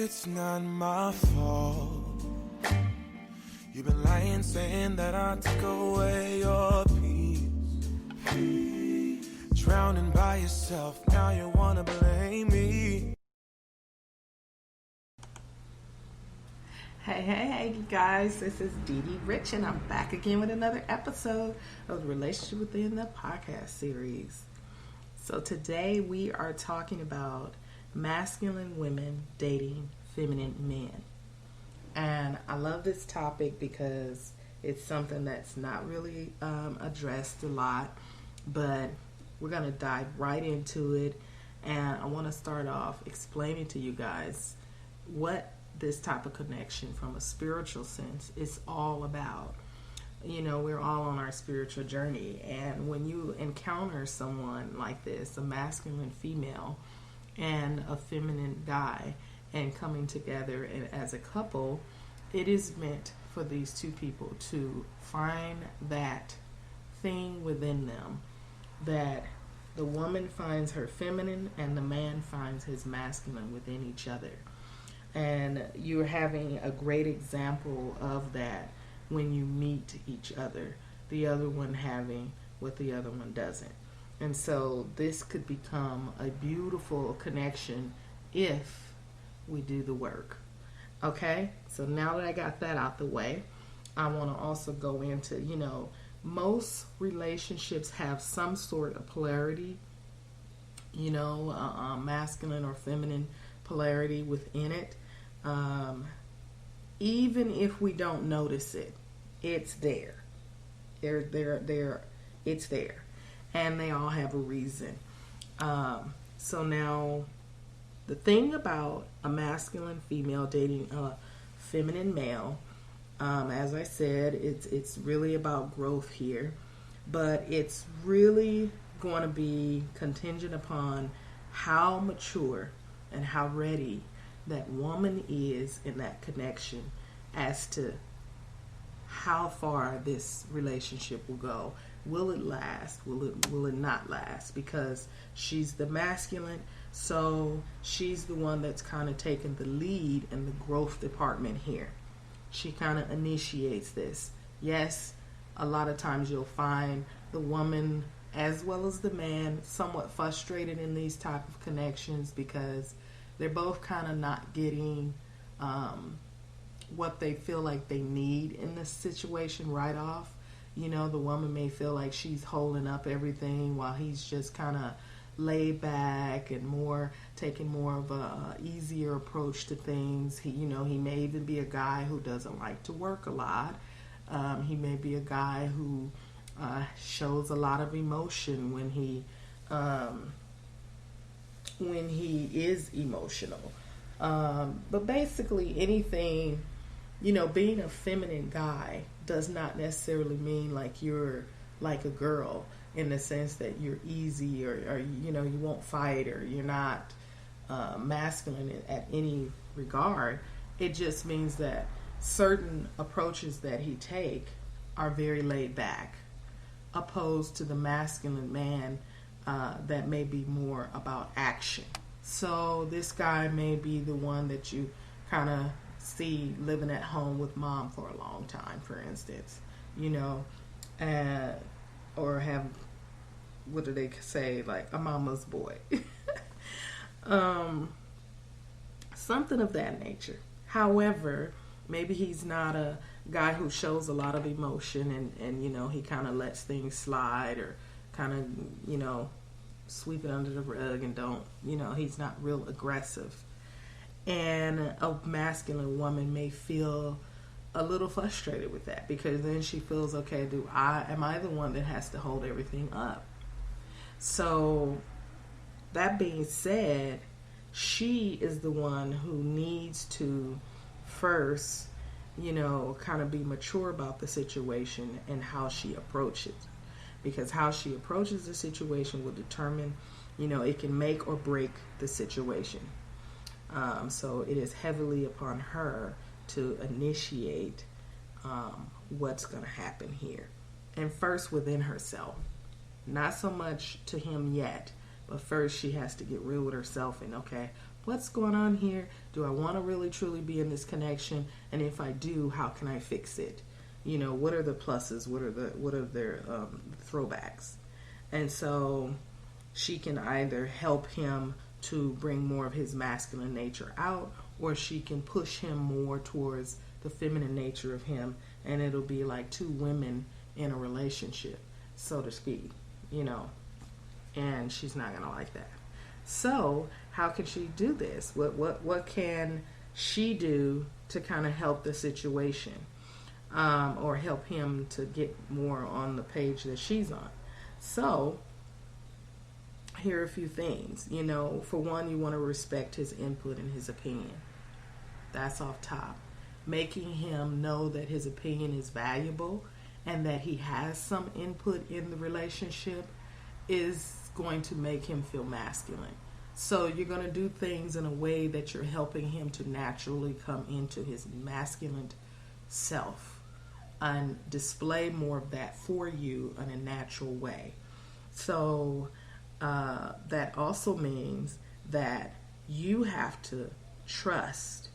It's not my fault. You've been lying, saying that I took away your peace. Drowning by yourself, now you wanna blame me. Hey, you guys, this is Deedee Rich, and I'm back again with another episode of the Relationship Within the podcast series. So today we are talking about masculine women dating feminine men. And I love this topic because it's something that's not really addressed a lot, but we're going to dive right into it. And I want to start off explaining to you guys what this type of connection from a spiritual sense is all about. You know, we're all on our spiritual journey, and when you encounter someone like this, a masculine female and a feminine guy, and coming together and as a couple, it is meant for these two people to find that thing within them, that the woman finds her feminine and the man finds his masculine within each other. And you're having a great example of that when you meet each other, the other one having what the other one doesn't. And so this could become a beautiful connection if we do the work. Okay? So now that I got that out the way, I want to also go into, most relationships have some sort of polarity, masculine or feminine polarity within it. Even if we don't notice it, it's there. It's there. And they all have a reason. So now, the thing about a masculine female dating a feminine male, as I said, it's really about growth here. But it's really going to be contingent upon how mature and how ready that woman is in that connection as to how far this relationship will go. Will it last? Will it not last? Because she's the masculine, so she's the one that's kind of taking the lead in the growth department here. She kind of initiates this. Yes, a lot of times you'll find the woman as well as the man somewhat frustrated in these type of connections because they're both kind of not getting what they feel like they need in this situation right off. The woman may feel like she's holding up everything while he's just kind of laid back and taking more of a easier approach to things. He may even be a guy who doesn't like to work a lot. He may be a guy who shows a lot of emotion when he is emotional. But basically anything, being a feminine guy does not necessarily mean like you're like a girl in the sense that you're easy or you won't fight or you're not masculine at any regard. It just means that certain approaches that he take are very laid back, opposed to the masculine man that may be more about action. So this guy may be the one that you kind of see living at home with mom for a long time, for instance, or have, what do they say, like a mama's boy. Something of that nature. However, maybe he's not a guy who shows a lot of emotion and he kind of lets things slide or kind of, sweep it under the rug and don't, he's not real aggressive. And a masculine woman may feel a little frustrated with that because then she feels, okay, am I the one that has to hold everything up? So that being said, she is the one who needs to first, kind of be mature about the situation and how she approaches. Because how she approaches the situation will determine, it can make or break the situation. So it is heavily upon her to initiate what's going to happen here. And first within herself. Not so much to him yet, but first she has to get real with herself and, okay, what's going on here? Do I want to really truly be in this connection? And if I do, how can I fix it? You know, what are the pluses? What are their throwbacks? And so she can either help him to bring more of his masculine nature out, or she can push him more towards the feminine nature of him, and it'll be like two women in a relationship, so to speak, you know. And she's not gonna like that. So how can she do this? What can she do to kind of help the situation, or help him to get more on the page that she's on? So here are a few things. You know, for one, you want to respect his input and his opinion. That's off top. Making him know that his opinion is valuable and that he has some input in the relationship is going to make him feel masculine. So you're going to do things in a way that you're helping him to naturally come into his masculine self and display more of that for you in a natural way. So that also means that you have to trust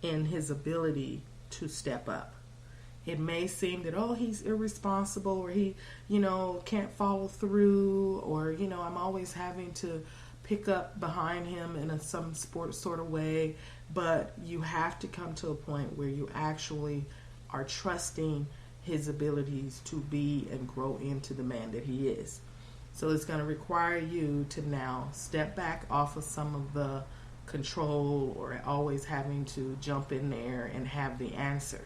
in his ability to step up. It may seem that, oh, he's irresponsible, or he, you know, can't follow through, or, you know, I'm always having to pick up behind him in some sports sort of way. But you have to come to a point where you actually are trusting his abilities to be and grow into the man that he is. So it's going to require you to now step back off of some of the control or always having to jump in there and have the answer,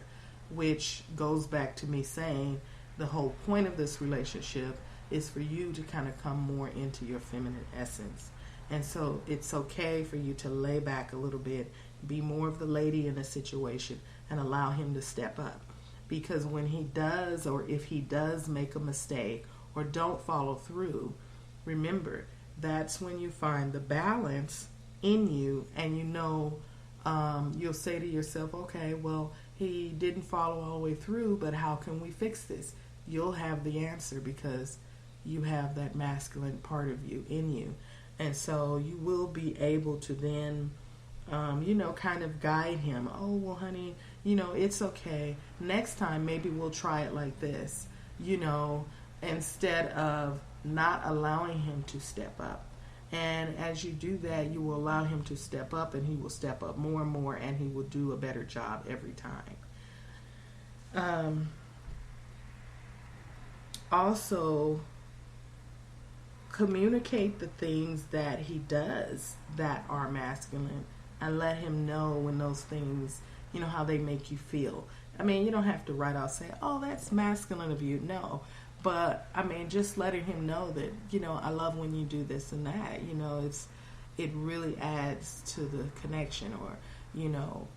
which goes back to me saying the whole point of this relationship is for you to kind of come more into your feminine essence. And so it's okay for you to lay back a little bit, be more of the lady in the situation, and allow him to step up. Because when he does, or if he does make a mistake or don't follow through, remember, that's when you find the balance in you, and you know, you'll say to yourself, okay, well, he didn't follow all the way through, but how can we fix this? You'll have the answer because you have that masculine part of you in you. And so you will be able to then, you know, kind of guide him. Oh, well, honey, you know, it's okay. Next time, maybe we'll try it like this, you know, instead of not allowing him to step up. And as you do that, you will allow him to step up, and he will step up more and more, and he will do a better job every time. Also, communicate the things that he does that are masculine, and let him know when those things, you know, how they make you feel. I mean, you don't have to right out say, oh, that's masculine of you. No. But, I mean, just letting him know that, you know, I love when you do this and that. You know, it really adds to the connection. Or, you know,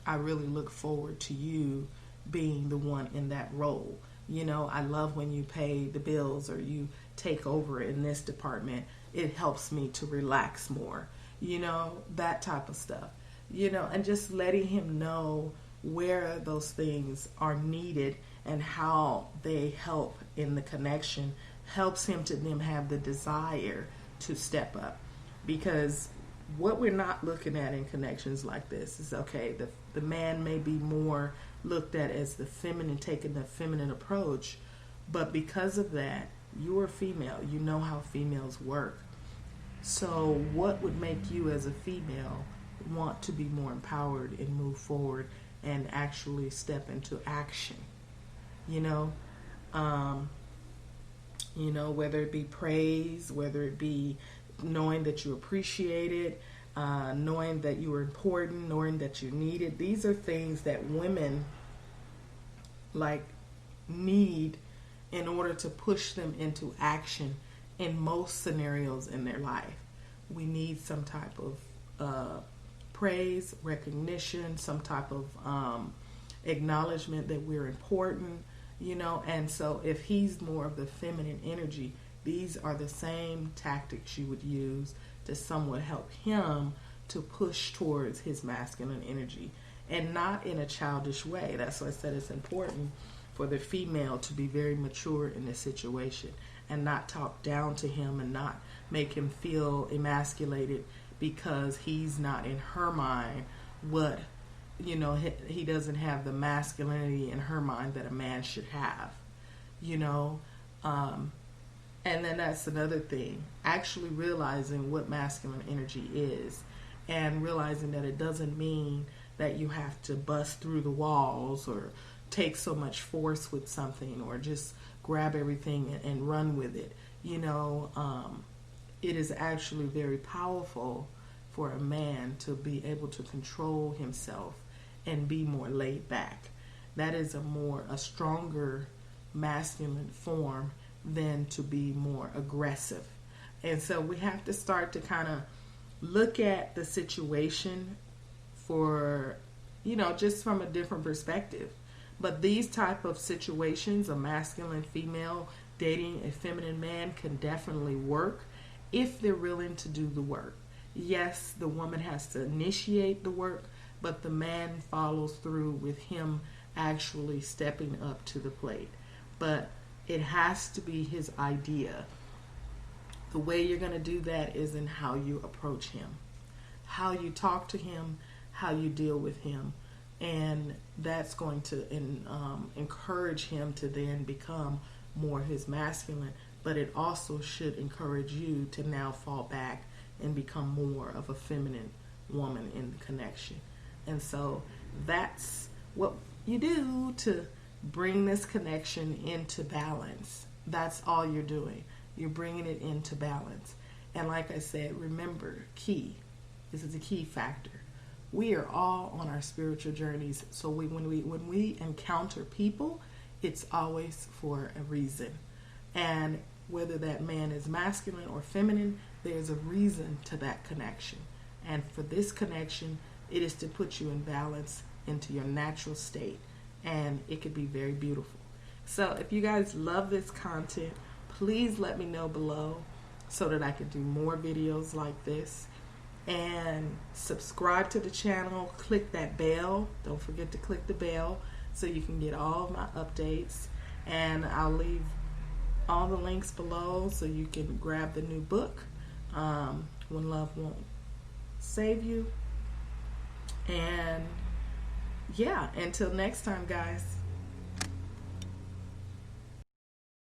I really look forward to you being the one in that role. You know, I love when you pay the bills or you take over in this department. It helps me to relax more. You know, that type of stuff. You know, and just letting him know where those things are needed and how they help in the connection helps him to then have the desire to step up. Because what we're not looking at in connections like this is, okay, the man may be more looked at as the feminine, taking the feminine approach, but because of that, you're a female. You know how females work. So what would make you as a female want to be more empowered and move forward and actually step into action? You know, whether it be praise, whether it be knowing that you appreciate it, knowing that you are important, knowing that you're needed. These are things that women need in order to push them into action in most scenarios in their life. We need some type of praise, recognition, some type of acknowledgement that we're important, you know. And so if he's more of the feminine energy, these are the same tactics you would use to somewhat help him to push towards his masculine energy, and not in a childish way. That's why I said it's important for the female to be very mature in this situation and not talk down to him and not make him feel emasculated because he's not in her mind what, he doesn't have the masculinity in her mind that a man should have, you know. And then that's another thing, actually realizing what masculine energy is, and realizing that it doesn't mean that you have to bust through the walls or take so much force with something or just grab everything and run with it. It is actually very powerful for a man to be able to control himself and be more laid back. That is a stronger masculine form than to be more aggressive. And so we have to start to kind of look at the situation for, just from a different perspective. But these type of situations, a masculine female dating a feminine man, can definitely work if they're willing to do the work. Yes, the woman has to initiate the work, but the man follows through with him actually stepping up to the plate. But it has to be his idea. The way you're going to do that is in how you approach him, how you talk to him, how you deal with him. And that's going to encourage him to then become more his masculine. But it also should encourage you to now fall back and become more of a feminine woman in the connection. And so that's what you do to bring this connection into balance. That's all you're doing. You're bringing it into balance. And like I said, remember, this is a key factor. We are all on our spiritual journeys. So when we encounter people, it's always for a reason. And whether that man is masculine or feminine, there's a reason to that connection. And for this connection, it is to put you in balance into your natural state. And it could be very beautiful. So if you guys love this content, please let me know below so that I can do more videos like this. And subscribe to the channel. Click that bell. Don't forget to click the bell so you can get all of my updates. And I'll leave all the links below so you can grab the new book, When Love Won't Save You. And yeah, until next time, guys.